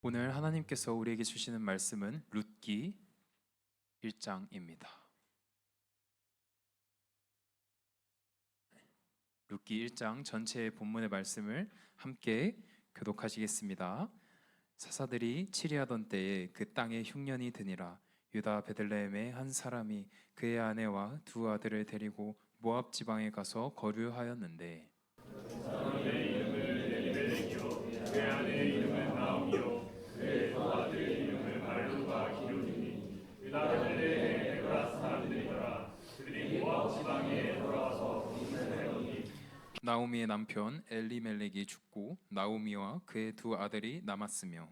오늘 하나님께서 우리에게 주시는 말씀은 룻기 1장입니다. 룻기 1장 전체의 본문의 말씀을 함께 교독하시겠습니다. 사사들이 치리하던 때에 그 땅에 흉년이 드니라. 유다 베들레헴의 한 사람이 그의 아내와 두 아들을 데리고 모압 지방에 가서 거류하였는데 사람의 이름을 엘리멜렉이요 그의 아내의 이름은 나오미요 그의 두 아들의 이름을 말론과 기르니니 유다 베들레헴의 에브라 사람들이더라. 그들이 모압 지방에 돌아와서 살더니 나오미의 남편 엘리멜렉이 죽고 나오미와 그의 두 아들이 남았으며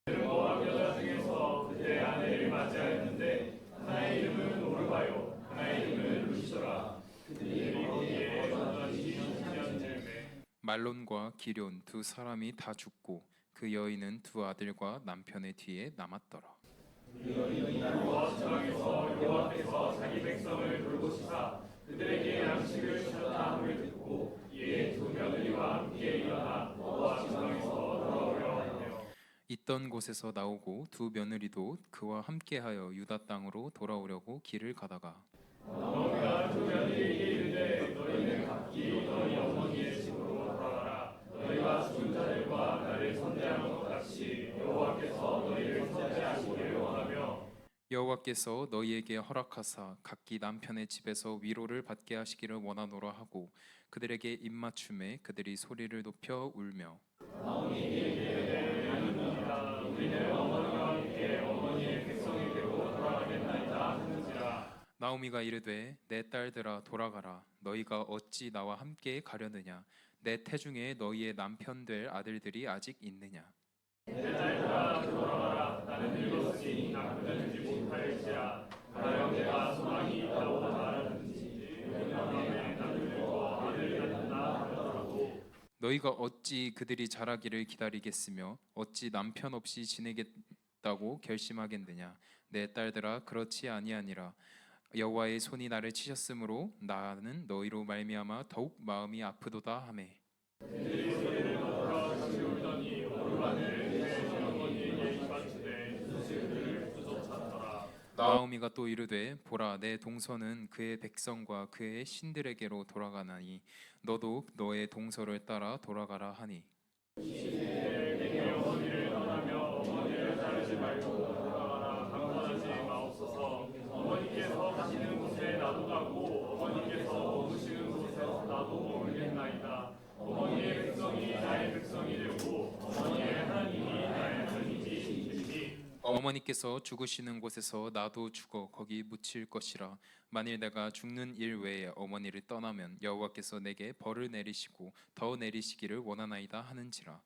그들은 모압 여자 중에서 그들의 아내를 맞이하였는데 하나의 이름은 오르바요 하나의 이름은 루시더라. 그들이 거기에 전전이 20년 쯤에 말론과 기럨 두 사람이 다 죽고 그 여인은 두 아들과 남편의 뒤에 남았더라. 모압 지방에서 여호와께서 자기 백성을 돌보시사 그들에게 양식을 주셨다 함을 듣고 이에 두 며느리와 함께 일어나 모압 지방에서 돌아오려 하며 있던 곳에서 나오고 두 며느리도 그와 함께하여 유다 땅으로 돌아오려고 길을 가다가 너희가 두 며느리에게 이르되 너희는 각기 너희 어머니의 집으로 돌아가라. 너희가 죽은 자들과 나를 선대하는 것 같이 여호와께서 너희를 선대하시기를 원하며 여호와께서 너희에게 허락하사 각기 남편의 집에서 위로를 받게 하시기를 원하노라 하고 그들에게 입맞춤에 그들이 소리를 높여 울며 우리는 어머니와 함께 어머니의 백성이 되고 돌아가겠나이다 하는지라. 나오미가 이르되 내 딸들아 돌아가라. 너희가 어찌 나와 함께 가려느냐. 내 태중에 너희의 남편 될 아들들이 아직 있느냐. 내 딸들아 돌아가라. 나는 늙었으니 남편을 주지 못할지라. 가령 내가 소망이 있다고 말하든지 영원함에 나를 늙고 아들을 낳는다 하더라도 너희가 어찌 그들이 자라기를 기다리겠으며 어찌 남편 없이 지내겠다고 결심하겠느냐. 내 딸들아 그렇지 아니하니라. 여호와의 손이 나를 치셨으므로 나는 너희로 말미암아 더욱 마음이 아프도다 하매 그들이 소리를 높여 같이 울더니 오르바는 내 어머니에게 입맞추되 그들을 부족하더라. 나오미가 또 이르되 보라 내 동서는 그의 백성과 그의 신들에게로 돌아가나니 너도 너의 동서를 따라 돌아가라 하니 내게 어머니를 떠나며 어머니를 따르지 말고 돌아가라. 강권하지 마옵소서. 어머니께서 가시는 곳에 나도 가고 어머니께서 머무시는 곳에서 나도 머물겠나이다. 어머니의 백성이 나의 백성이 되고 어머니의 하나님이 나의 하나님이시니 어머니께서 죽으시는 곳에서 나도 죽어 거기 묻힐 것이라. 만일 내가 죽는 일 외에 어머니를 떠나면 여호와께서 내게 벌을 내리시고 더 내리시기를 원하나이다 하는지라.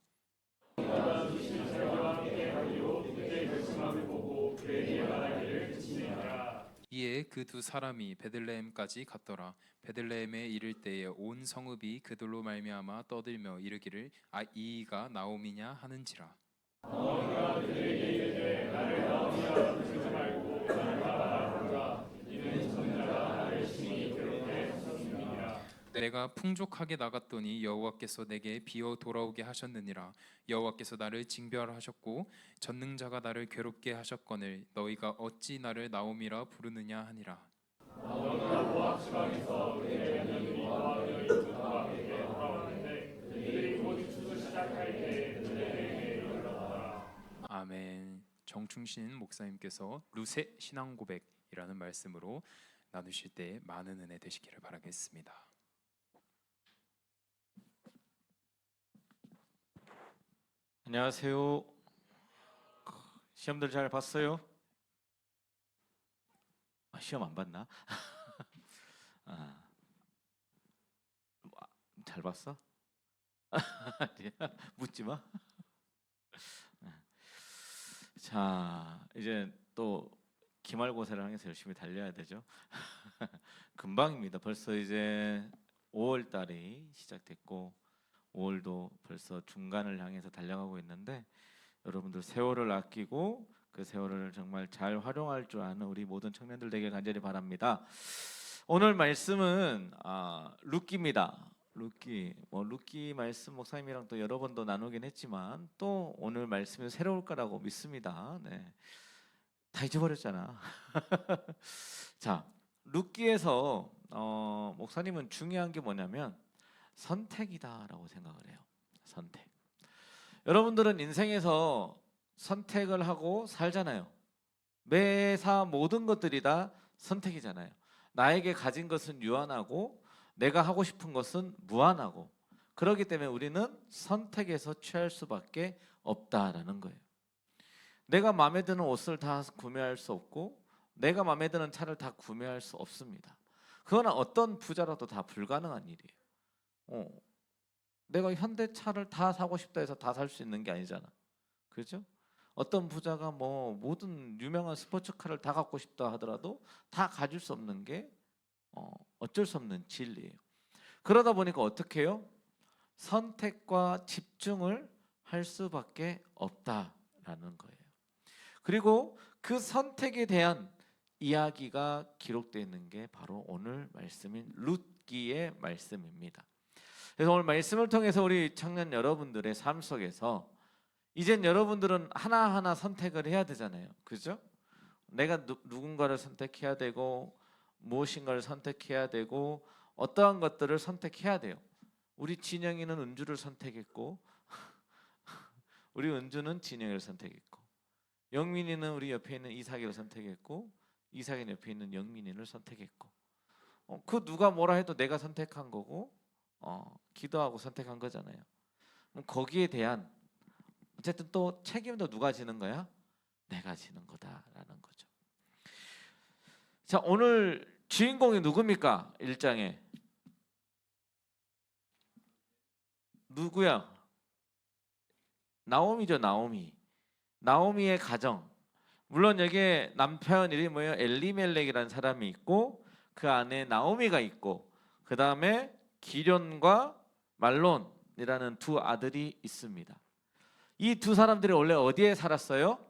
자기와 함께 하기로 그때 결심함을 보고 그에게 말하기를 그치니라. 이에 그 두 사람이 베들레헴까지 갔더라. 베들레헴에 이를 때에 온 성읍이 그들로 말미암아 떠들며 이르기를 이가 나오미냐 하는지라. 어머니가 그들에게 이르되 나를 나오미라 부르지 말고 나를 바라보라. 이는 전자가 나를 심히 괴롭게 하셨음이니라. 내가 풍족하게 나갔더니 여호와께서 내게 비어 돌아오게 하셨느니라. 여호와께서 나를 징별하셨고 전능자가 나를 괴롭게 하셨거늘 너희가 어찌 나를 나오미라 부르느냐 하니라. 너희가 모압 지방에서 그의 며느리와 여인 두 사람에게 돌아왔는데 그들이 곧 추수 시작할 때에 그들에게 이르렀다. 아멘. 정충신 목사님께서 룻의 신앙 고백이라는 말씀으로 나누실 때 많은 은혜 되시기를 바라겠습니다. 안녕하세요. 시험들 잘 봤어요? 시험 안 봤나? 아, 잘 봤어? 묻지 마. 자, 이제 또 기말고사를 향해서 열심히 달려야 되죠. 금방입니다. 벌써 이제 5월 달이 시작됐고 5월도 벌써 중간을 향해서 달려가고 있는데 여러분들 세월을 아끼고 그 세월을 정말 잘 활용할 줄 아는 우리 모든 청년들 되길 간절히 바랍니다. 오늘 말씀은 룻기입니다. 루키 말씀 목사님이랑 또 여러 번도 나누긴 했지만 또 오늘 말씀이 새로울 거라고 믿습니다. 네. 다 잊어버렸잖아. 자, 루키에서 목사님은 중요한 게 뭐냐면 선택이다라고 생각을 해요. 선택. 여러분들은 인생에서 선택을 하고 살잖아요. 매사 모든 것들이 다 선택이잖아요. 나에게 가진 것은 유한하고 내가 하고 싶은 것은 무한하고, 그렇기 때문에 우리는 선택해서 취할 수밖에 없다라는 거예요. 내가 마음에 드는 옷을 다 구매할 수 없고 내가 마음에 드는 차를 다 구매할 수 없습니다. 그건 어떤 부자라도 다 불가능한 일이에요. 내가 현대차를 다 사고 싶다 해서 다 살 수 있는 게 아니잖아. 그렇죠? 어떤 부자가 뭐 모든 유명한 스포츠카를 다 갖고 싶다 하더라도 다 가질 수 없는 게 어쩔 수 없는 진리예요. 그러다 보니까 어떻게 해요? 선택과 집중을 할 수밖에 없다라는 거예요. 그리고 그 선택에 대한 이야기가 기록되어 있는 게 바로 오늘 말씀인 룻기의 말씀입니다. 그래서 오늘 말씀을 통해서 우리 청년 여러분들의 삶 속에서 이젠 여러분들은 하나하나 선택을 해야 되잖아요. 그죠? 내가 누군가를 선택해야 되고 무엇인가를 선택해야 되고 어떠한 것들을 선택해야 돼요. 우리 진영이는 은주를 선택했고 우리 은주는 진영이를 선택했고, 영민이는 우리 옆에 있는 이삭이를 선택했고 이삭이 옆에 있는 영민이를 선택했고, 그 누가 뭐라 해도 내가 선택한 거고 기도하고 선택한 거잖아요. 거기에 대한 어쨌든 또 책임도 누가 지는 거야? 내가 지는 거다라는 거죠. 자, 오늘 주인공이 누굽니까? 1장에 누구야? 나오미죠. 나오미의 가정. 물론 여기에 남편 이름이 뭐예요? 엘리멜렉이라는 사람이 있고 그 안에 나오미가 있고 그 다음에 기련과 말론이라는 두 아들이 있습니다. 이 두 사람들이 원래 어디에 살았어요?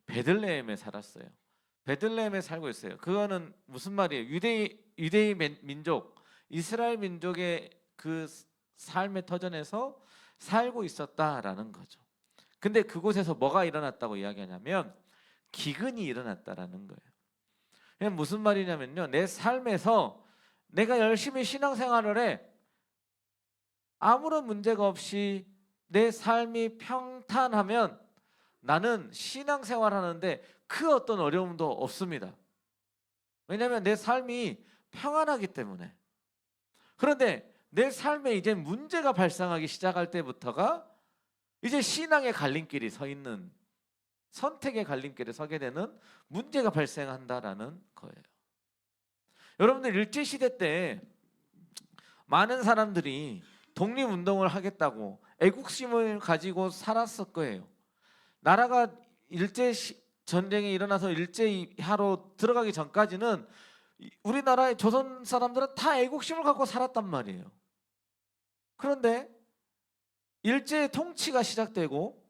베들레헴에 살았어요. 베들레헴에 살고 있어요. 그거는 무슨 말이에요? 유대인 민족, 이스라엘 민족의 그 삶의 터전에서 살고 있었다라는 거죠. 근데 그곳에서 뭐가 일어났다고 이야기하냐면 기근이 일어났다라는 거예요. 무슨 말이냐면요, 내 삶에서 내가 열심히 신앙생활을 해, 아무런 문제가 없이 내 삶이 평탄하면 나는 신앙생활하는데 그 어떤 어려움도 없습니다. 왜냐하면 내 삶이 평안하기 때문에. 그런데 내 삶에 이제 문제가 발생하기 시작할 때부터가 이제 신앙의 갈림길이 서 있는, 선택의 갈림길에 서게 되는 문제가 발생한다라는 거예요. 여러분들 일제시대 때 많은 사람들이 독립운동을 하겠다고 애국심을 가지고 살았을 거예요. 나라가 일제 전쟁이 일어나서 일제하로 들어가기 전까지는 우리나라의 조선 사람들은 다 애국심을 갖고 살았단 말이에요. 그런데 일제 통치가 시작되고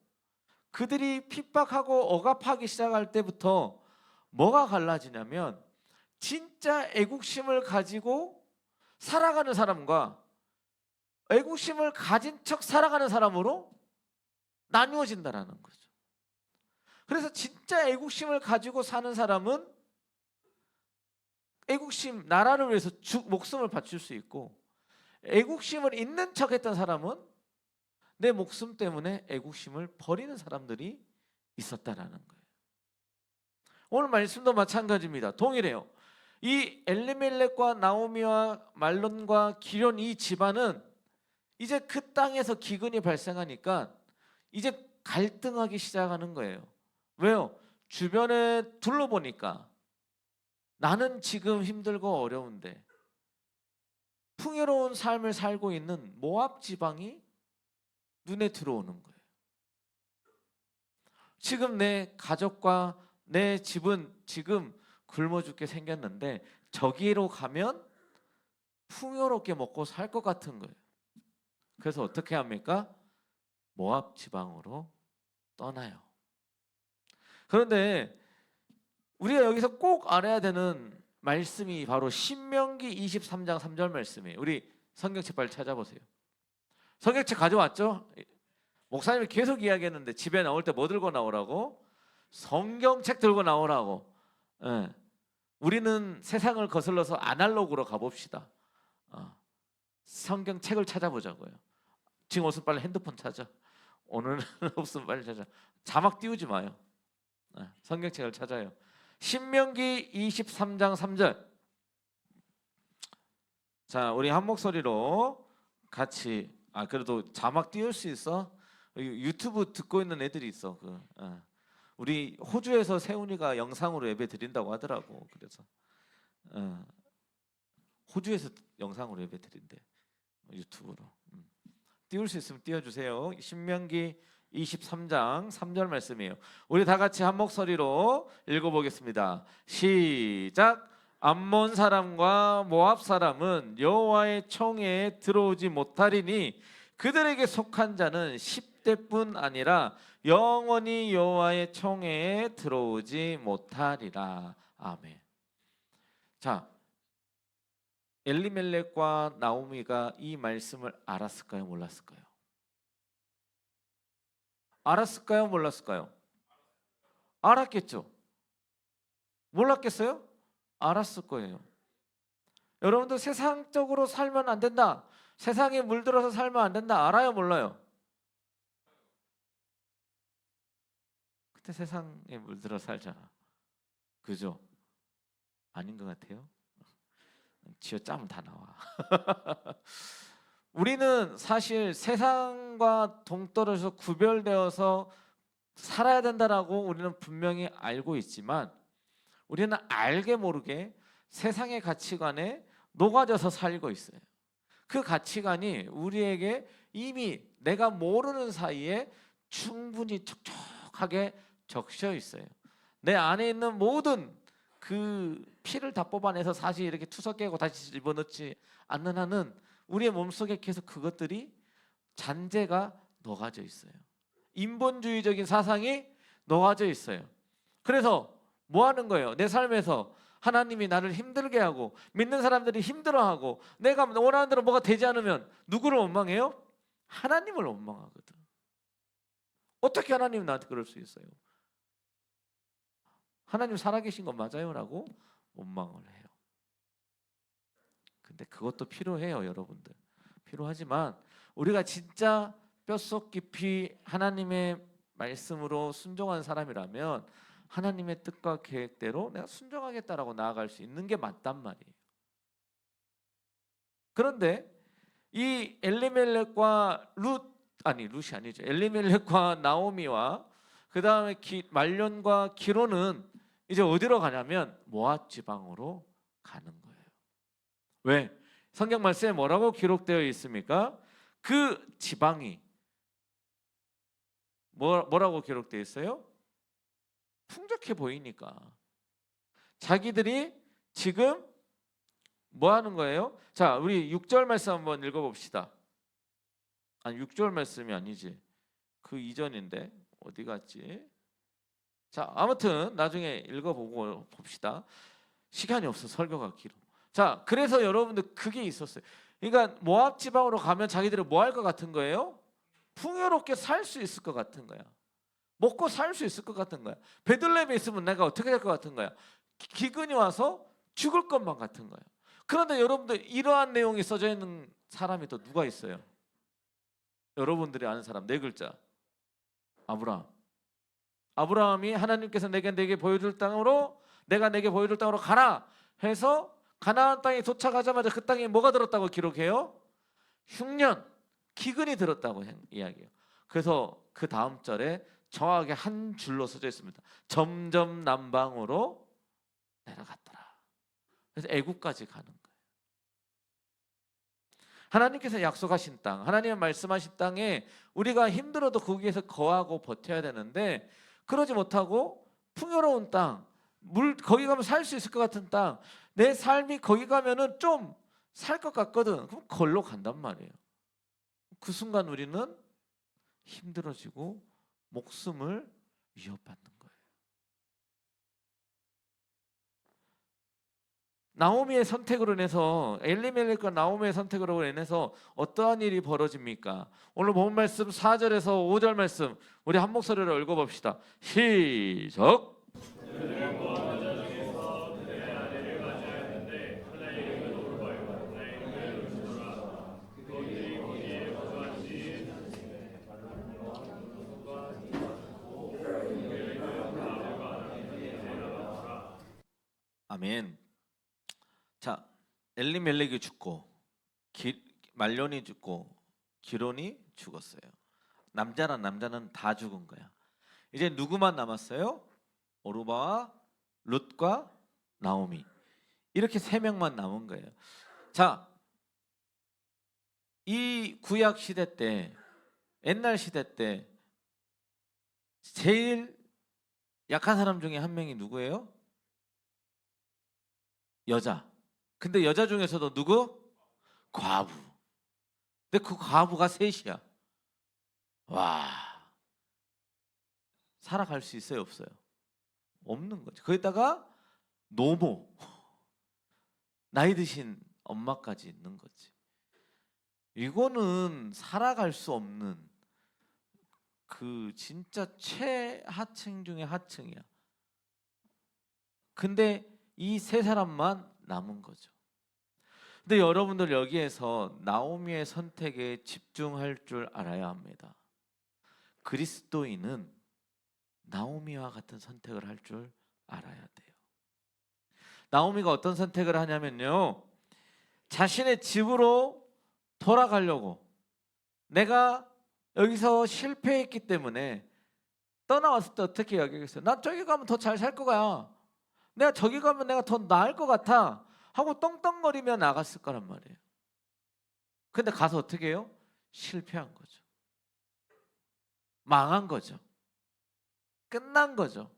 그들이 핍박하고 억압하기 시작할 때부터 뭐가 갈라지냐면 진짜 애국심을 가지고 살아가는 사람과 애국심을 가진 척 살아가는 사람으로 나누어진다라는 거죠. 그래서 진짜 애국심을 가지고 사는 사람은 애국심, 나라를 위해서 목숨을 바칠 수 있고, 애국심을 있는 척 했던 사람은 내 목숨 때문에 애국심을 버리는 사람들이 있었다라는 거예요. 오늘 말씀도 마찬가지입니다. 동일해요. 이 엘리멜렉과 나오미와 말론과 기련 이 집안은 이제 그 땅에서 기근이 발생하니까 이제 갈등하기 시작하는 거예요. 왜요? 주변에 둘러보니까 나는 지금 힘들고 어려운데 풍요로운 삶을 살고 있는 모압 지방이 눈에 들어오는 거예요. 지금 내 가족과 내 집은 지금 굶어 죽게 생겼는데 저기로 가면 풍요롭게 먹고 살 것 같은 거예요. 그래서 어떻게 합니까? 모압 지방으로 떠나요. 그런데 우리가 여기서 꼭 알아야 되는 말씀이 바로 신명기 23장 3절 말씀이에요. 우리 성경책 빨리 찾아보세요. 성경책 가져왔죠? 목사님이 계속 이야기했는데 집에 나올 때 뭐 들고 나오라고? 성경책 들고 나오라고. 예. 우리는 세상을 거슬러서 아날로그로 가봅시다. 성경책을 찾아보자고요. 지금 없으면 빨리 핸드폰 찾아. 오늘은 없으면 빨리 찾아. 자막 띄우지 마요. 성경책을 찾아요. 신명기 23장 3절. 자, 우리 한 목소리로 같이. 그래도 자막 띄울 수 있어? 유튜브 듣고 있는 애들이 있어. 우리 호주에서 세훈이가 영상으로 예배 드린다고 하더라고. 그래서 호주에서 영상으로 예배 드린대. 유튜브로. 띄울 수 있으면 띄워주세요. 신명기 23장 3절 말씀이에요. 우리 다 같이 한 목소리로 읽어보겠습니다. 시작. 암몬 사람과 모압 사람은 여호와의 총회에 들어오지 못하리니 그들에게 속한 자는 10대뿐 아니라 영원히 여호와의 총회에 들어오지 못하리라. 아멘. 자, 엘리멜렉과 나오미가 이 말씀을 알았을까요? 몰랐을까요? 알았을까요? 몰랐을까요? 알았겠죠. 몰랐겠어요? 알았을 거예요. 여러분들 세상적으로 살면 안 된다. 세상에 물들어서 살면 안 된다. 알아요? 몰라요? 그때 세상에 물들어 살잖아. 그죠? 아닌 것 같아요. 쥐어 짜면 다 나와. 우리는 사실 세상과 동떨어져서 구별되어서 살아야 된다라고 우리는 분명히 알고 있지만 우리는 알게 모르게 세상의 가치관에 녹아져서 살고 있어요. 그 가치관이 우리에게 이미 내가 모르는 사이에 충분히 촉촉하게 적셔 있어요. 내 안에 있는 모든 그 피를 다 뽑아내서 사실 이렇게 투석 깨고 다시 집어넣지 않는 한은 우리의 몸속에 계속 그것들이 잔재가 녹아져 있어요. 인본주의적인 사상이 녹아져 있어요. 그래서 뭐 하는 거예요? 내 삶에서 하나님이 나를 힘들게 하고 믿는 사람들이 힘들어하고 내가 원하는 대로 뭐가 되지 않으면 누구를 원망해요? 하나님을 원망하거든. 어떻게 하나님이 나한테 그럴 수 있어요? 하나님 살아계신 건 맞아요? 라고 원망을 해요. 근데 그것도 필요해요, 여러분들. 필요하지만 우리가 진짜 뼛속 깊이 하나님의 말씀으로 순종한 사람이라면 하나님의 뜻과 계획대로 내가 순종하겠다라고 나아갈 수 있는 게 맞단 말이에요. 그런데 이 엘리멜렉과 룻이 아니죠. 엘리멜렉과 나오미와 그 다음에 말론과 기론은 이제 어디로 가냐면 모압 지방으로 가는 거예요. 왜? 성경 말씀에 뭐라고 기록되어 있습니까? 그 지방이 뭐라고 기록되어 있어요? 풍족해 보이니까 자기들이 지금 뭐 하는 거예요? 자, 우리 6절 말씀 한번 읽어봅시다. 아니 6절 말씀이 아니지. 그 이전인데 어디 갔지? 자, 아무튼 나중에 읽어보고 봅시다. 시간이 없어 설교가 길어. 자, 그래서 여러분들 그게 있었어요. 그러니까 모압 지방으로 가면 자기들은 뭐 할 것 같은 거예요? 풍요롭게 살 수 있을 것 같은 거야. 먹고 살 수 있을 것 같은 거야. 베들레헴에 있으면 내가 어떻게 될 것 같은 거야? 기근이 와서 죽을 것만 같은 거야. 그런데 여러분들 이러한 내용이 써져 있는 사람이 또 누가 있어요? 여러분들이 아는 사람 네 글자. 아브라함. 아브라함이 하나님께서 내게 보여줄 땅으로 내가 내게 보여줄 땅으로 가라 해서 가나안 땅에 도착하자마자 그 땅에 뭐가 들었다고 기록해요? 흉년, 기근이 들었다고 이야기해요. 그래서 그 다음 절에 정확하게 한 줄로 써져 있습니다. 점점 남방으로 내려갔더라. 그래서 애굽까지 가는 거예요. 하나님께서 약속하신 땅, 하나님의 말씀하신 땅에 우리가 힘들어도 거기에서 거하고 버텨야 되는데 그러지 못하고 풍요로운 땅, 거기 가면 살 수 있을 것 같은 땅, 내 삶이 거기 가면은 좀 살 것 같거든. 그럼 걸로 간단 말이에요. 그 순간 우리는 힘들어지고 목숨을 위협받는 거예요. 나오미의 선택으로 인해서 엘리멜렉과 나오미의 선택으로 인해서 어떠한 일이 벌어집니까? 오늘 본 말씀 4절에서 5절 말씀 우리 한 목소리로 읽어봅시다. 시작. 아멘. 자, 엘리멜렉이 죽고 말론이 죽고 기론이 죽었어요. 남자란 남자는 다 죽은 거야. 이제 누구만 남았어요? 오르바와 룻과 나오미. 이렇게 세 명만 남은 거예요. 자, 이 구약 시대 때, 옛날 시대 때 제일 약한 사람 중에 한 명이 누구예요? 여자. 근데 여자 중에서도 누구? 과부. 근데 그 과부가 셋이야. 와, 살아갈 수 있어요, 없어요? 없는 거죠. 거기다가 노모, 나이 드신 엄마까지 있는 거지. 이거는 살아갈 수 없는 그 진짜 최하층 중에 하층이야. 근데 이 세 사람만 남은 거죠. 근데 여러분들 여기에서 나오미의 선택에 집중할 줄 알아야 합니다. 그리스도인은 나오미와 같은 선택을 할 줄 알아야 돼요. 나오미가 어떤 선택을 하냐면요, 자신의 집으로 돌아가려고, 내가 여기서 실패했기 때문에 떠나왔을 때 어떻게 여기겠어요? 난 저기 가면 더 잘 살 거야, 내가 저기 가면 내가 더 나을 것 같아 하고 떵떵거리며 나갔을 거란 말이에요. 근데 가서 어떻게 해요? 실패한 거죠. 망한 거죠. 끝난 거죠.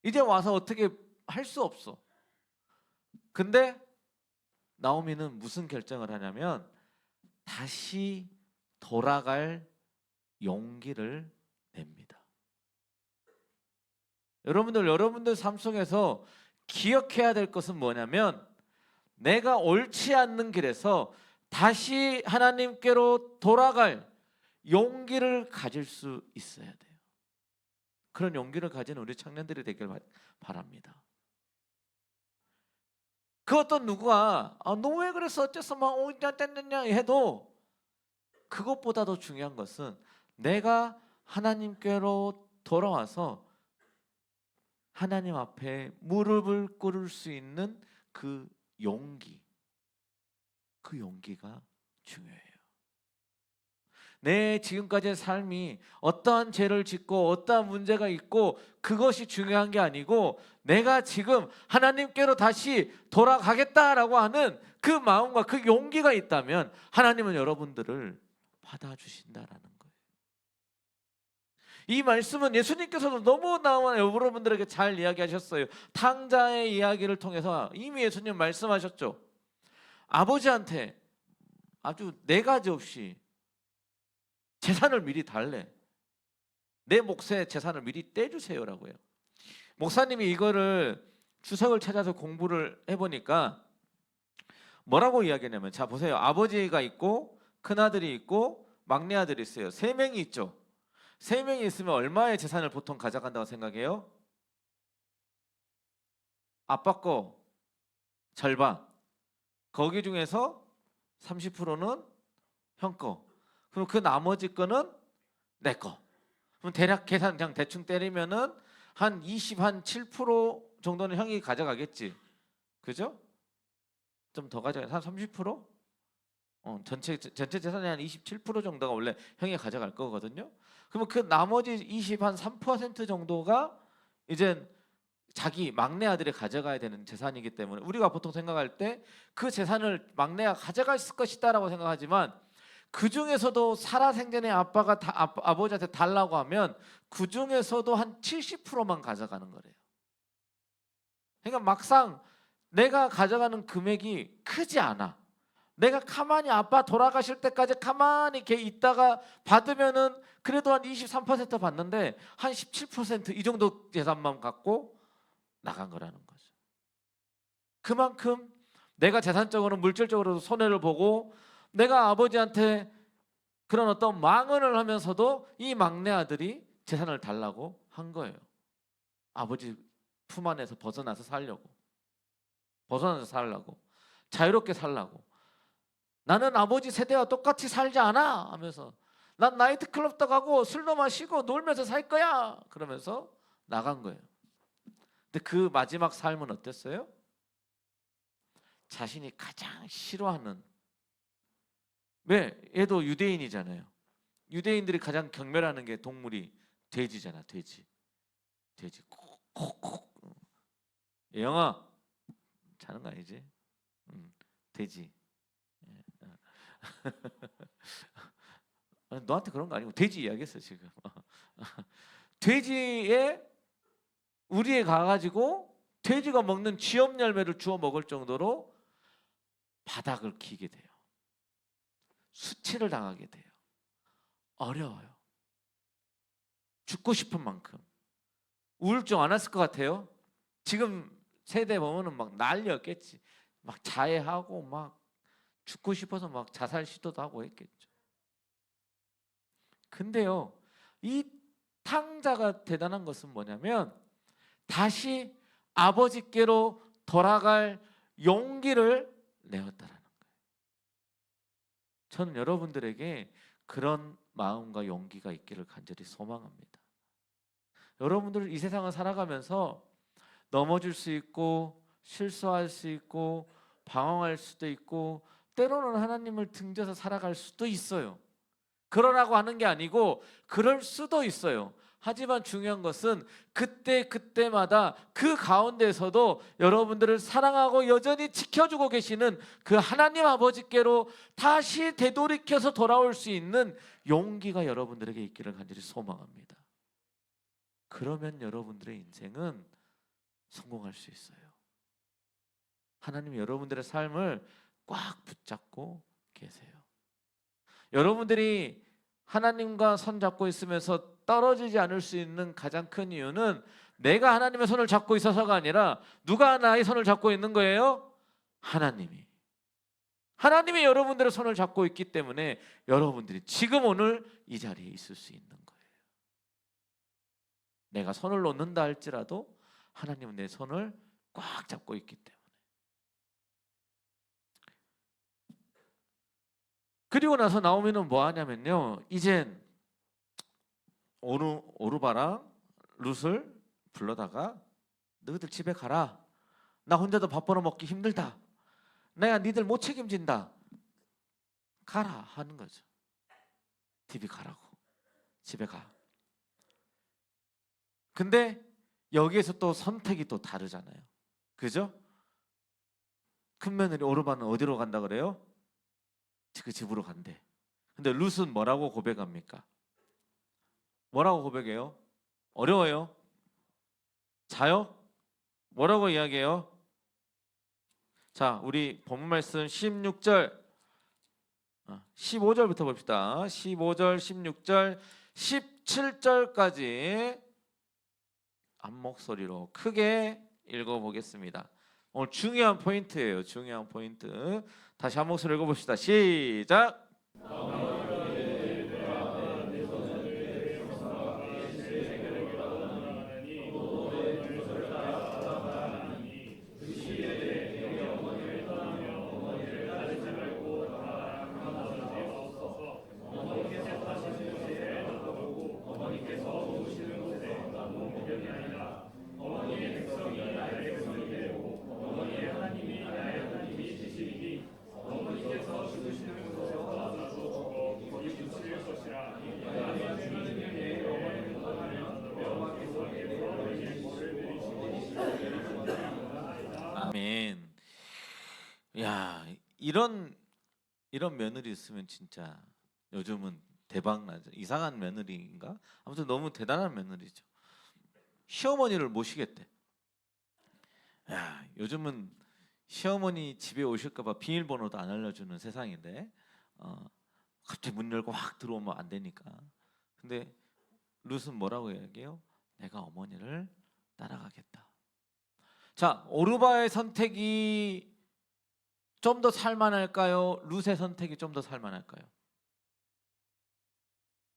이제 와서 어떻게 할 수 없어. 근데 나오미는 무슨 결정을 하냐면 다시 돌아갈 용기를 냅니다. 여러분들 삶 속에서 기억해야 될 것은 뭐냐면, 내가 옳지 않는 길에서 다시 하나님께로 돌아갈 용기를 가질 수 있어야 돼요. 그런 용기를 가진 우리 청년들이 되길 바랍니다. 그 어떤 누가 너 왜 그랬어 어째서 막 오냐 뗐느냐 해도, 그것보다도 중요한 것은 내가 하나님께로 돌아와서 하나님 앞에 무릎을 꿇을 수 있는 그 용기, 그 용기가 중요해요. 내 지금까지의 삶이 어떠한 죄를 짓고 어떠한 문제가 있고 그것이 중요한 게 아니고, 내가 지금 하나님께로 다시 돌아가겠다라고 하는 그 마음과 그 용기가 있다면 하나님은 여러분들을 받아주신다라는 거예요. 이 말씀은 예수님께서도 너무나 여러분들에게 잘 이야기하셨어요. 탕자의 이야기를 통해서 이미 예수님 말씀하셨죠. 아버지한테 아주 네 가지 없이 재산을 미리 달래. 내 몫의 재산을 미리 떼주세요라고요. 목사님이 이거를 주석을 찾아서 공부를 해보니까 뭐라고 이야기하냐면, 자 보세요. 아버지가 있고 큰아들이 있고 막내 아들이 있어요. 세 명이 있죠. 세 명이 있으면 얼마의 재산을 보통 가져간다고 생각해요? 아빠 거 절반, 거기 중에서 30%는 형 거, 그럼 그 나머지 거는 내 거. 그럼 대략 계산 그냥 대충 때리면은 한 7% 정도는 형이 가져가겠지. 그죠? 좀 더 가져가. 한 30%? 전체 재산의 한 27% 정도가 원래 형이 가져갈 거거든요. 그러면 그 나머지 3% 정도가 이제 자기 막내 아들이 가져가야 되는 재산이기 때문에, 우리가 보통 생각할 때 그 재산을 막내가 가져갈 것이다라고 생각하지만, 그 중에서도 살아생전에 아빠가 아버지한테 달라고 하면 그 중에서도 한 70%만 가져가는 거래요. 그러니까 막상 내가 가져가는 금액이 크지 않아. 내가 가만히 아빠 돌아가실 때까지 가만히 이렇게 있다가 받으면은 그래도 한 23% 받는데 한 17% 이 정도 재산만 갖고 나간 거라는 거죠. 그만큼 내가 재산적으로 물질적으로도 손해를 보고 내가 아버지한테 그런 어떤 망언을 하면서도 이 막내 아들이 재산을 달라고 한 거예요. 아버지 품 안에서 벗어나서 살려고, 벗어나서 살라고, 자유롭게 살라고. 나는 아버지 세대와 똑같이 살지 않아 하면서 난 나이트클럽도 가고 술도 마시고 놀면서 살 거야 그러면서 나간 거예요. 근데 그 마지막 삶은 어땠어요? 자신이 가장 싫어하는, 왜? 얘도 유대인이잖아요. 유대인들이 가장 경멸하는 게 동물이 돼지잖아. 돼지 콕콕. 영아 자는 거 아니지? 돼지. 너한테 그런 거 아니고 돼지 이야기했어 지금. 돼지에 우리에 가가지고 돼지가 먹는 쥐염 열매를 주워 먹을 정도로 바닥을 기게 돼요. 수치를 당하게 돼요. 어려워요. 죽고 싶은 만큼. 우울증 안 왔을 것 같아요? 지금 세대 보면은 막 난리였겠지. 막 자해하고 막 죽고 싶어서 막 자살 시도도 하고 했겠죠. 근데요, 이 탕자가 대단한 것은 뭐냐면 다시 아버지께로 돌아갈 용기를 내었다라는 거예요. 저는 여러분들에게 그런 마음과 용기가 있기를 간절히 소망합니다. 여러분들 이 세상을 살아가면서 넘어질 수 있고 실수할 수 있고 방황할 수도 있고 때로는 하나님을 등져서 살아갈 수도 있어요. 그러라고 하는 게 아니고 그럴 수도 있어요. 하지만 중요한 것은 그때마다 그 가운데서도 여러분들을 사랑하고 여전히 지켜주고 계시는 그 하나님 아버지께로 다시 되돌이켜서 돌아올 수 있는 용기가 여러분들에게 있기를 간절히 소망합니다. 그러면 여러분들의 인생은 성공할 수 있어요. 하나님이 여러분들의 삶을 꽉 붙잡고 계세요. 여러분들이 하나님과 손잡고 있으면서 떨어지지 않을 수 있는 가장 큰 이유는 내가 하나님의 손을 잡고 있어서가 아니라 누가 나의 손을 잡고 있는 거예요? 하나님이. 하나님이 여러분들의 손을 잡고 있기 때문에 여러분들이 지금 오늘 이 자리에 있을 수 있는 거예요. 내가 손을 놓는다 할지라도 하나님은 내 손을 꽉 잡고 있기 때문에. 그리고 나서 나오미는 뭐 하냐면요, 이젠 오르바랑 룻을 불러다가 너희들 집에 가라. 나 혼자도 밥 벌어 먹기 힘들다. 내가 니들 못 책임진다. 가라 하는 거죠. 집에 가라고. 집에 가. 근데 여기에서 또 선택이 또 다르잖아요. 그죠? 큰 며느리 오르바는 어디로 간다 그래요? 그 집으로 간대. 근데 룻은 뭐라고 고백합니까? 뭐라고 고백해요? 어려워요? 자요? 뭐라고 이야기해요? 자, 우리 본문 말씀 16절 15절부터 봅시다. 15절, 16절, 17절까지 한 목소리로 크게 읽어보겠습니다. 오늘 중요한 포인트예요. 중요한 포인트. 다시 한 목소리 읽어봅시다. 시작. 아멘. 야, 이런 며느리 있으면 진짜 요즘은 대박 나죠. 이상한 며느리인가? 아무튼 너무 대단한 며느리죠. 시어머니를 모시겠대. 야, 요즘은 시어머니 집에 오실까봐 비밀번호도 안 알려주는 세상인데 갑자기 문 열고 확 들어오면 안 되니까. 근데 룻은 뭐라고 얘기해요? 내가 어머니를 따라가겠다. 자, 오르바의 선택이 좀 더 살만할까요? 룻의 선택이 좀 더 살만할까요?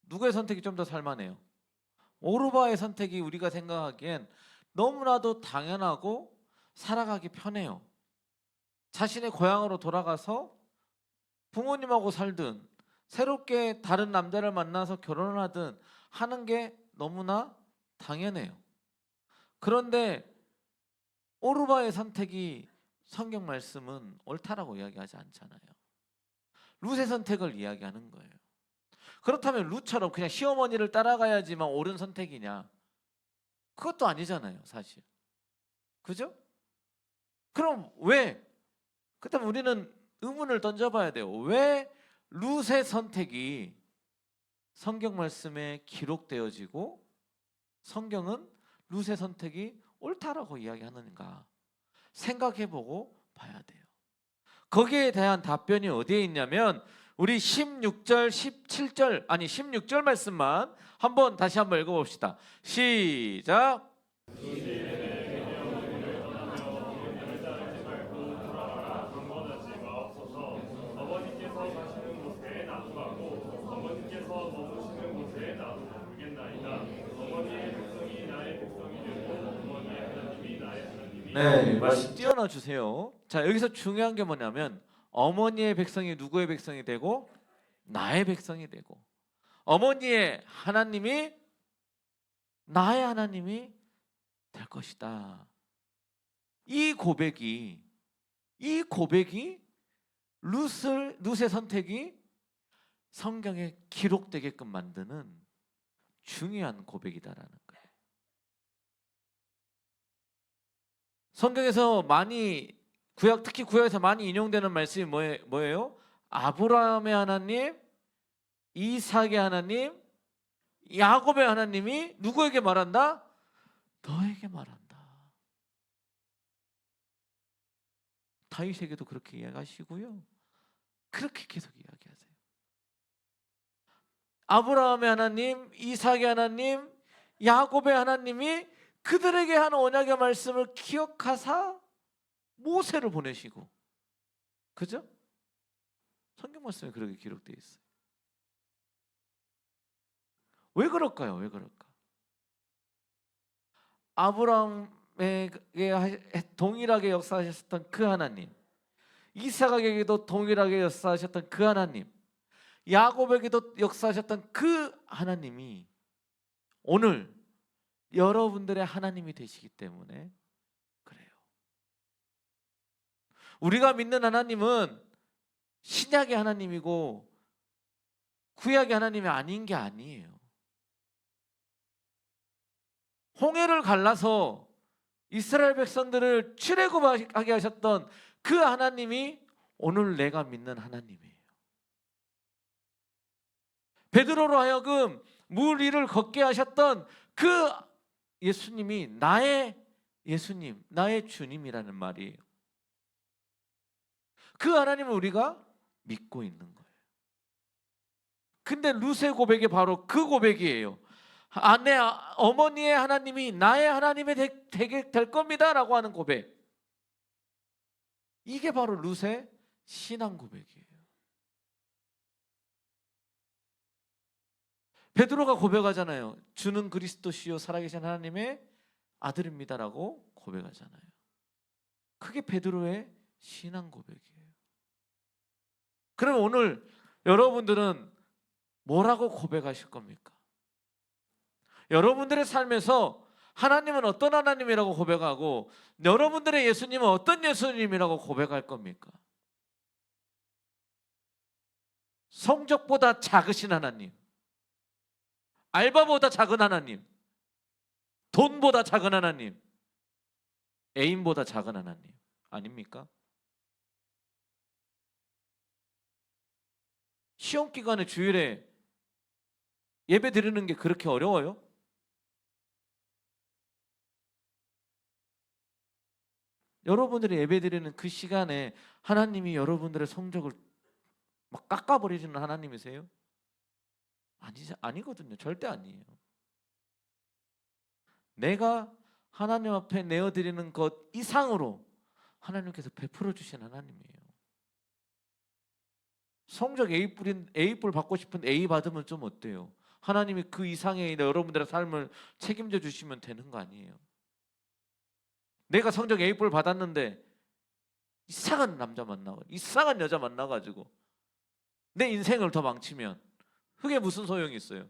누구의 선택이 좀 더 살만해요? 오르바의 선택이 우리가 생각하기엔 너무나도 당연하고 살아가기 편해요. 자신의 고향으로 돌아가서 부모님하고 살든 새롭게 다른 남자를 만나서 결혼을 하든 하는 게 너무나 당연해요. 그런데 오르바의 선택이 성경 말씀은 옳다라고 이야기하지 않잖아요. 룻의 선택을 이야기하는 거예요. 그렇다면 룻처럼 그냥 시어머니를 따라가야지만 옳은 선택이냐? 그것도 아니잖아요, 사실. 그죠? 그럼 왜? 그렇다면 우리는 의문을 던져봐야 돼요. 왜 룻의 선택이 성경 말씀에 기록되어지고 성경은 룻의 선택이 옳다라고 이야기하는가? 생각해보고 봐야 돼요. 거기에 대한 답변이 어디에 있냐면 우리 16절, 17절, 아니 16절 말씀만 다시 한번 읽어봅시다. 시작. 어머니께서 가시는 곳에 놔두라고 어머니께서 머무시는 곳에 놔두고 불겠나이다. 어머니의 백성이 나의 백성이 되고 어머니의 하나님이 나의 하나님이 네, 말씀 띄워놔 주세요. 자, 여기서 중요한 게 뭐냐면 어머니의 백성이 누구의 백성이 되고 나의 백성이 되고 어머니의 하나님이 나의 하나님이 될 것이다. 이 고백이 룻의 선택이 성경에 기록되게끔 만드는 중요한 고백이다라는 거예요. 성경에서 많이 특히 구약에서 많이 인용되는 말씀이 뭐예요? 아브라함의 하나님, 이삭의 하나님, 야곱의 하나님이 누구에게 말한다? 너에게 말한다. 다윗에게도 그렇게 이야기하시고요. 그렇게 계속 이야기하세요. 아브라함의 하나님, 이삭의 하나님, 야곱의 하나님이 그들에게 한 언약의 말씀을 기억하사 모세를 보내시고, 그죠? 성경 말씀에 그렇게 기록되어 있어요. 왜 그럴까요? 왜 그럴까? 아브라함에게 동일하게 역사하셨던 그 하나님, 이삭에게도 동일하게 역사하셨던 그 하나님, 야곱에게도 역사하셨던 그 하나님이 오늘 여러분들의 하나님이 되시기 때문에 그래요. 우리가 믿는 하나님은 신약의 하나님이고 구약의 하나님이 아닌 게 아니에요. 홍해를 갈라서 이스라엘 백성들을 출애굽하게 하셨던 그 하나님이 오늘 내가 믿는 하나님이에요. 베드로로 하여금 물 위를 걷게 하셨던 그 예수님이 나의 예수님, 나의 주님이라는 말이에요. 그 하나님을 우리가 믿고 있는 거예요. 근데 룻의 고백이 바로 그 고백이에요. 어머니의 하나님이 나의 하나님이 되게 될 겁니다 라고 하는 고백. 이게 바로 룻의 신앙 고백이에요. 베드로가 고백하잖아요. 주는 그리스도시요 살아계신 하나님의 아들입니다라고 고백하잖아요. 그게 베드로의 신앙 고백이에요. 그럼 오늘 여러분들은 뭐라고 고백하실 겁니까? 여러분들의 삶에서 하나님은 어떤 하나님이라고 고백하고 여러분들의 예수님은 어떤 예수님이라고 고백할 겁니까? 성적보다 작으신 하나님, 알바보다 작은 하나님, 돈보다 작은 하나님, 애인보다 작은 하나님 아닙니까? 시험 기간에 주일에 예배 드리는 게 그렇게 어려워요? 여러분들이 예배 드리는 그 시간에 하나님이 여러분들의 성적을 막 깎아버리시는 하나님이세요? 아니거든요. 절대 아니에요. 내가 하나님 앞에 내어드리는 것 이상으로 하나님께서 베풀어 주신 하나님이에요. 성적 A뿔 받고 싶은 A 받으면 좀 어때요? 하나님이 그 이상의 여러분들의 삶을 책임져 주시면 되는 거 아니에요? 내가 성적 A뿔 받았는데 이상한 남자 만나고 이상한 여자 만나가지고 내 인생을 더 망치면 그게 무슨 소용이 있어요?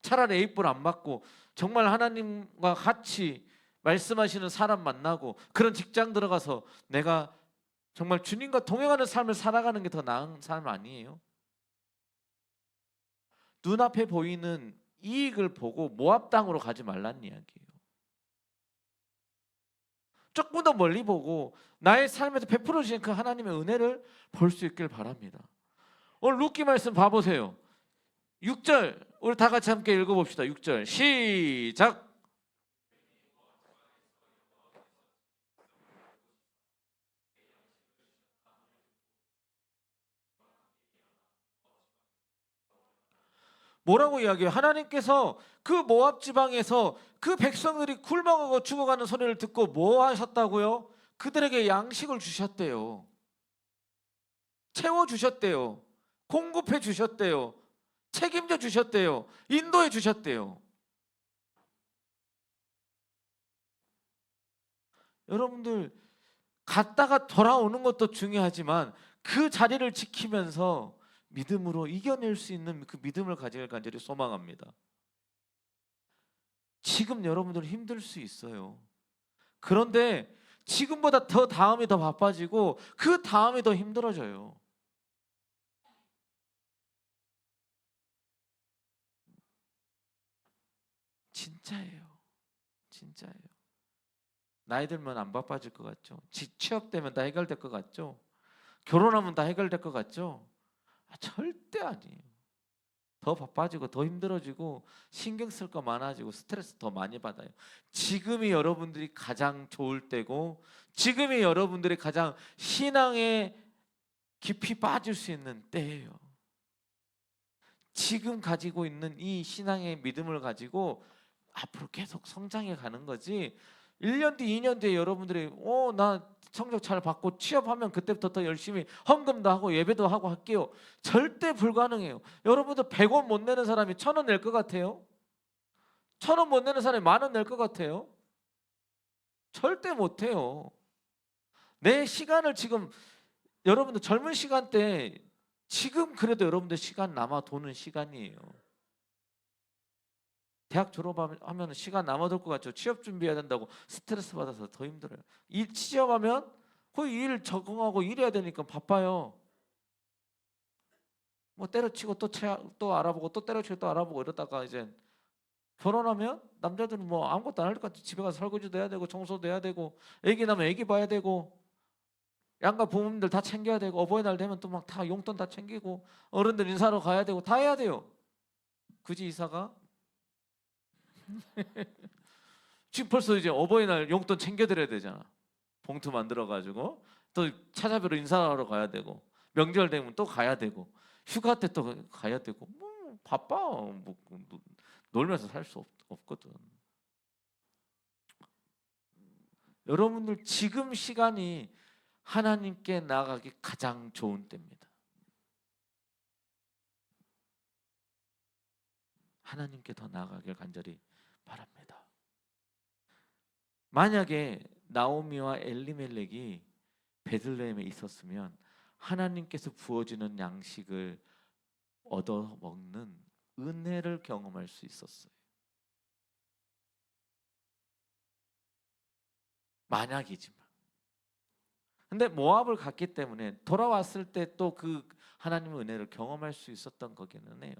차라리 A뿔 안 받고 정말 하나님과 같이 말씀하시는 사람 만나고 그런 직장 들어가서 내가 정말 주님과 동행하는 삶을 살아가는 게 더 나은 삶 아니에요? 눈앞에 보이는 이익을 보고 모압 땅으로 가지 말라는 이야기예요. 조금 더 멀리 보고 나의 삶에서 베풀어 주신 그 하나님의 은혜를 볼 수 있길 바랍니다. 오늘 룻기 말씀 봐보세요. 6절 우리 다 같이 함께 읽어봅시다. 6절 시작. 뭐라고 이야기해요? 하나님께서 그 모압 지방에서 그 백성들이 굶어가고 죽어가는 소리를 듣고 뭐 하셨다고요? 그들에게 양식을 주셨대요. 채워주셨대요. 공급해 주셨대요. 책임져 주셨대요. 인도해 주셨대요. 여러분들 갔다가 돌아오는 것도 중요하지만 그 자리를 지키면서 믿음으로 이겨낼 수 있는 그 믿음을 가지길 간절히 소망합니다. 지금 여러분들 힘들 수 있어요. 그런데 지금보다 더 다음이 더 바빠지고 그 다음이 더 힘들어져요. 진짜예요. 진짜예요. 나이 들면 안 바빠질 것 같죠? 취업되면 다 해결될 것 같죠? 결혼하면 다 해결될 것 같죠? 절대 아니에요. 더 바빠지고 더 힘들어지고 신경 쓸 거 많아지고 스트레스 더 많이 받아요. 지금이 여러분들이 가장 좋을 때고 지금이 여러분들이 가장 신앙에 깊이 빠질 수 있는 때예요. 지금 가지고 있는 이 신앙의 믿음을 가지고 앞으로 계속 성장해 가는 거지. 1년 뒤, 2년 뒤에 여러분들이 나 성적 잘 받고 취업하면 그때부터 더 열심히 헌금도 하고 예배도 하고 할게요. 절대 불가능해요. 여러분들 100원 못 내는 사람이 1,000원 낼 것 같아요? 1,000원 못 내는 사람이 10,000원 낼 것 같아요? 절대 못해요. 내 시간을 지금 여러분들 젊은 시간 때 지금 그래도 여러분들 시간 남아 도는 시간이에요. 대학 졸업하면 시간 남아돌 것 같죠. 취업 준비해야 된다고 스트레스 받아서 더 힘들어요. 일 취업하면 거의 일 적응하고 일해야 되니까 바빠요. 뭐 때려치고 또 알아보고 또 때려치고 또 알아보고 이러다가 이제 결혼하면 남자들은 뭐 아무것도 안 할 것 같아. 집에 가서 설거지도 해야 되고 청소도 해야 되고 애기 나면 애기 봐야 되고 양가 부모님들 다 챙겨야 되고 어버이날 되면 또 막 다 용돈 다 챙기고 어른들 인사하러 가야 되고 다 해야 돼요. 굳이 이사가? 지금 벌써 이제 어버이날 용돈 챙겨드려야 되잖아. 봉투 만들어가지고 또 찾아뵈러 인사하러 가야 되고 명절 되면 또 가야 되고 휴가 때 또 가야 되고 뭐 바빠. 뭐 놀면서 살 수 없거든. 여러분들 지금 시간이 하나님께 나아가기 가장 좋은 때입니다. 하나님께 더 나아가길 간절히 바랍니다. 만약에 나오미와 엘리멜렉이 베들레헴에 있었으면 하나님께서 부어주는 양식을 얻어 먹는 은혜를 경험할 수 있었어요. 만약이지만. 근데 모압을 갔기 때문에 돌아왔을 때 또 그 하나님의 은혜를 경험할 수 있었던 거기는 해요.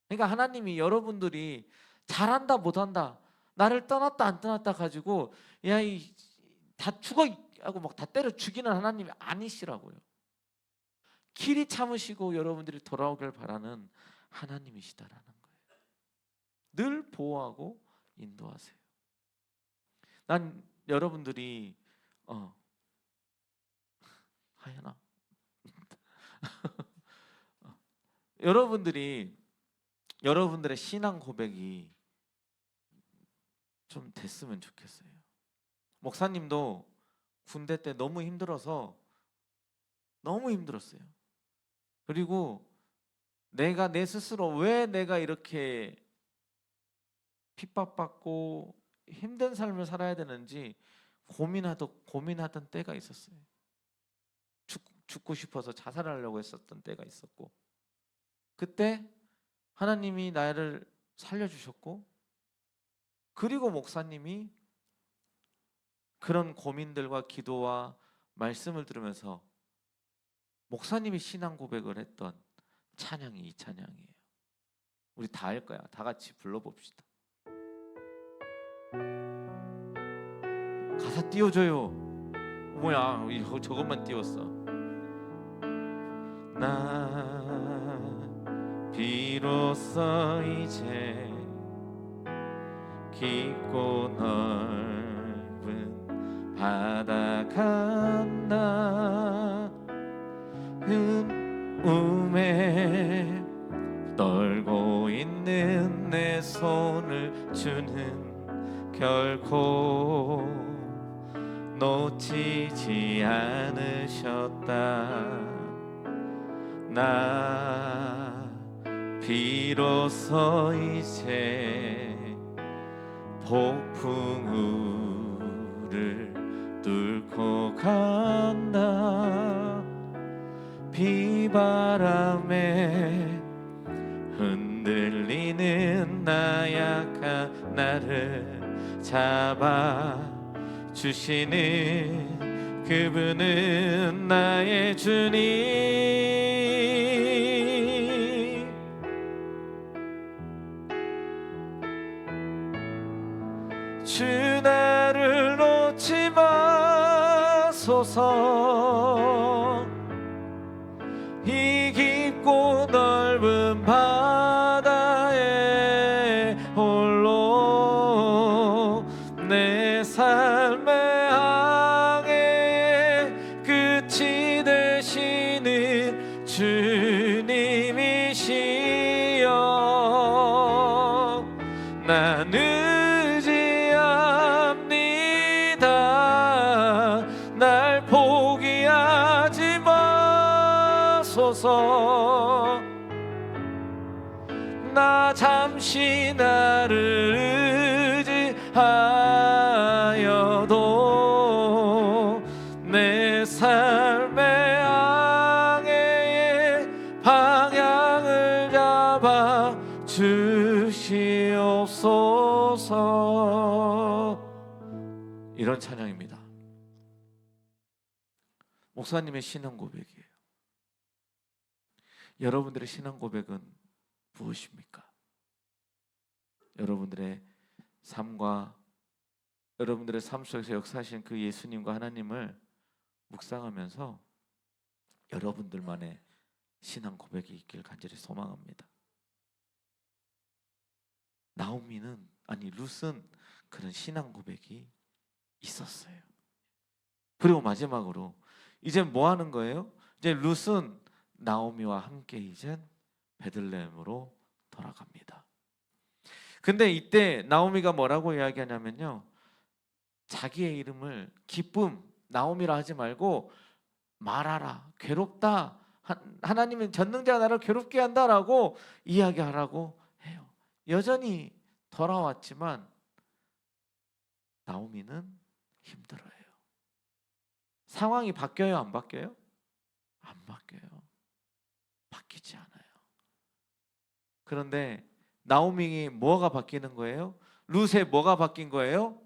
그러니까 하나님이 여러분들이 잘한다 못한다 나를 떠났다 안 떠났다 가지고 야 이 다 죽어 하고 막 다 때려 죽이는 하나님이 아니시라고요. 길이 참으시고 여러분들이 돌아오길 바라는 하나님이시다라는 거예요. 늘 보호하고 인도하세요. 난 여러분들이 하연아 여러분들이 여러분들의 신앙 고백이 좀 됐으면 좋겠어요. 목사님도 군대 때 너무 힘들어서 너무 힘들었어요. 그리고 내가 내 스스로 왜 내가 이렇게 핍박받고 힘든 삶을 살아야 되는지 고민하던 때가 있었어요. 죽고 싶어서 자살하려고 했었던 때가 있었고, 그때 하나님이 나를 살려주셨고, 그리고 목사님이 그런 고민들과 기도와 말씀을 들으면서 목사님이 신앙 고백을 했던 찬양이 이 찬양이에요. 우리 다 할 거야. 다 같이 불러봅시다. 가사 띄워줘요. 뭐야, 저것만 띄웠어. 나 비로소 이제 깊고 넓은 바다 간다. 음에 떨고 있는 내 손을 주는 결코 놓치지 않으셨다. 나 비로소 이제 폭풍우를 뚫고 간다. 비바람에 흔들리는 나약한 나를 잡아 주시는 그분은 나의 주님. 주 나를 놓지 마소서. 이 깊고 넓은 바다에 홀로 내 삶의 항해의 끝이 되시는 주님이시여. 나 의지합니다. 날 포기하지 마소서. 나 잠시 나를 의지하여도 내 삶의 항해의 방향을 잡아 주시옵소서. 이런 찬양입니다. 목사님의 신앙 고백이에요. 여러분들의 신앙 고백은 무엇입니까? 여러분들의 삶과 여러분들의 삶 속에서 역사하신 그 예수님과 하나님을 묵상하면서 여러분들만의 신앙 고백이 있길 간절히 소망합니다. 룻은 그런 신앙 고백이 있었어요. 그리고 마지막으로 이제 뭐 하는 거예요? 이제 룻은 나오미와 함께 이제 베들레헴으로 돌아갑니다. 근데 이때 나오미가 뭐라고 이야기하냐면요, 자기의 이름을 기쁨 나오미라 하지 말고 말하라, 괴롭다, 하나님은 전능자 나를 괴롭게 한다라고 이야기하라고 해요. 여전히 돌아왔지만 나오미는 힘들어요. 상황이 바뀌어요, 안 바뀌어요? 안 바뀌어요. 바뀌지 않아요. 그런데 나오미 뭐가 바뀌는 거예요? 룻의 뭐가 바뀐 거예요?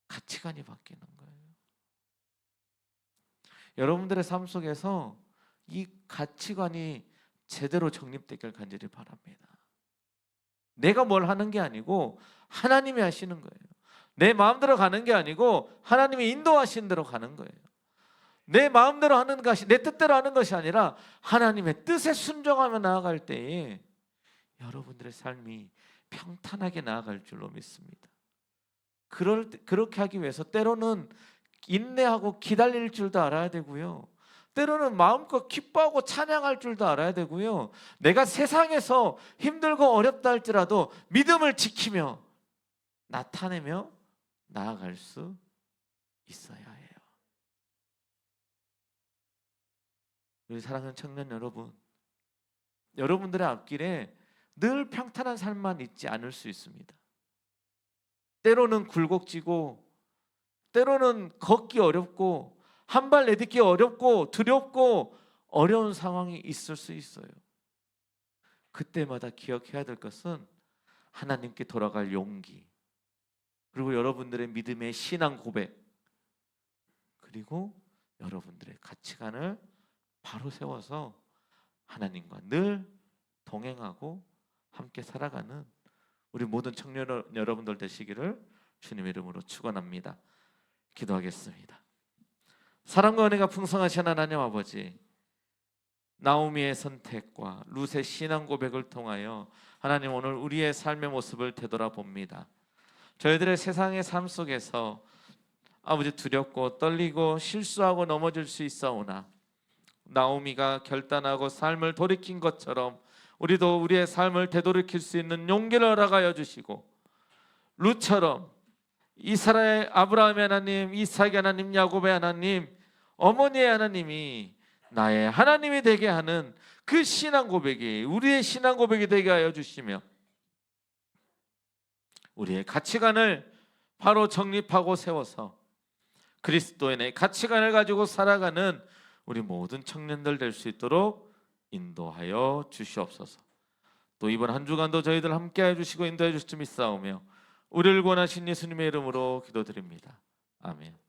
가치관이 바뀌는 거예요. 여러분들의 삶 속에서 이 가치관이 제대로 정립되길 간절히 바랍니다. 내가 뭘 하는 게 아니고 하나님이 하시는 거예요. 내 마음대로 가는 게 아니고 하나님이 인도하신 대로 가는 거예요. 내 마음대로 하는 것이, 내 뜻대로 하는 것이 아니라 하나님의 뜻에 순종하며 나아갈 때에 여러분들의 삶이 평탄하게 나아갈 줄로 믿습니다. 그렇게 하기 위해서 때로는 인내하고 기다릴 줄도 알아야 되고요, 때로는 마음껏 기뻐하고 찬양할 줄도 알아야 되고요. 내가 세상에서 힘들고 어렵다 할지라도 믿음을 지키며 나타내며 나아갈 수 있어야 해요. 우리 사랑하는 청년 여러분, 여러분들의 앞길에 늘 평탄한 삶만 있지 않을 수 있습니다. 때로는 굴곡지고, 때로는 걷기 어렵고, 한 발 내딛기 어렵고 두렵고 어려운 상황이 있을 수 있어요. 그때마다 기억해야 될 것은 하나님께 돌아갈 용기, 그리고 여러분들의 믿음의 신앙 고백, 그리고 여러분들의 가치관을 바로 세워서 하나님과 늘 동행하고 함께 살아가는 우리 모든 청년 여러분들 되시기를 주님의 이름으로 축원합니다. 기도하겠습니다. 사랑과 은혜가 풍성하신 하나님 아버지, 나오미의 선택과 룻의 신앙 고백을 통하여 하나님 오늘 우리의 삶의 모습을 되돌아봅니다. 저희들의 세상의 삶 속에서 아버지 두렵고 떨리고 실수하고 넘어질 수 있사오나 나오미가 결단하고 삶을 돌이킨 것처럼 우리도 우리의 삶을 되돌이킬 수 있는 용기를 허락하여 주시고, 룻처럼 이스라엘 아브라함의 하나님, 이삭의 하나님, 야곱의 하나님, 어머니의 하나님이 나의 하나님이 되게 하는 그 신앙 고백이 우리의 신앙 고백이 되게 하여 주시며, 우리의 가치관을 바로 정립하고 세워서 그리스도인의 가치관을 가지고 살아가는 우리 모든 청년들 될 수 있도록 인도하여 주시옵소서. 또 이번 한 주간도 저희들 함께해 주시고 인도해 주실 줄 믿사오며 우리를 구원하신 예수님의 이름으로 기도드립니다. 아멘.